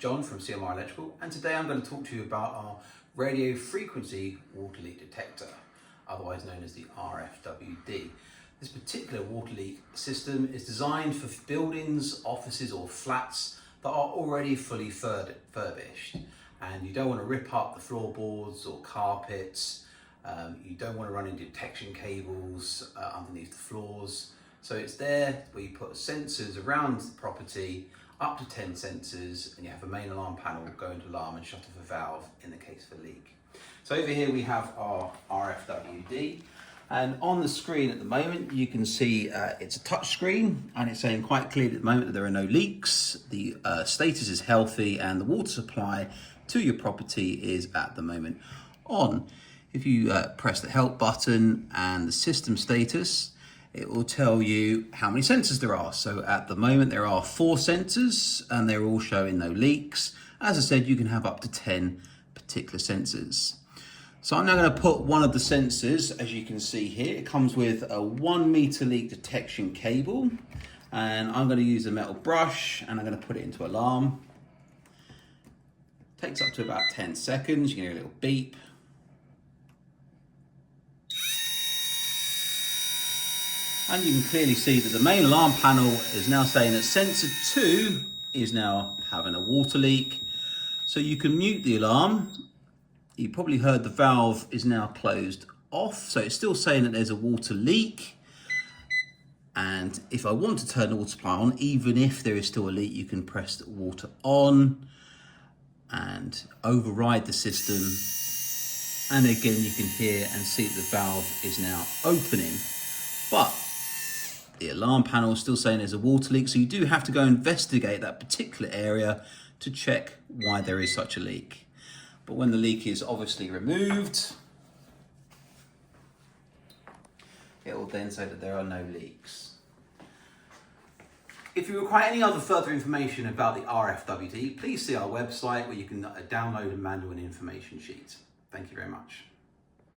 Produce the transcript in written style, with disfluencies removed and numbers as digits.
John from CMR Electrical, and today I'm going to talk to you about our radio frequency water leak detector, otherwise known as the RFWD. This particular water leak system is designed for buildings, offices or flats that are already fully furbished, and you don't want to rip up the floorboards or carpets. You don't want to run into detection cables underneath the floors. So it's there where you put sensors around the property, up to 10 sensors, and you have a main alarm panel going to alarm and shut off a valve in the case of a leak. So over here we have our RFWD, and on the screen at the moment you can see it's a touch screen, and it's saying quite clearly at the moment that there are no leaks, the status is healthy, and the water supply to your property is at the moment on. If you press the help button and the system status, it will tell you how many sensors there are. So at the moment there are 4 sensors and they're all showing no leaks. As I said, you can have up to 10 particular sensors. So I'm now going to put one of the sensors, as you can see here. It comes with a 1 meter leak detection cable, and I'm going to use a metal brush and I'm going to put it into alarm. Takes up to about 10 seconds. You can hear a little beep. And you can clearly see that the main alarm panel is now saying that sensor 2 is now having a water leak. So you can mute the alarm. You probably heard the valve is now closed off. So it's still saying that there's a water leak. And if I want to turn the water supply on, even if there is still a leak, you can press the water on and override the system. And again, you can hear and see that the valve is now opening. But the alarm panel is still saying there's a water leak, so you do have to go investigate that particular area to check why there is such a leak. But when the leak is obviously removed, it will then say that there are no leaks. If you require any other further information about the RFWD, please see our website where you can download a manual and information sheet. Thank you very much.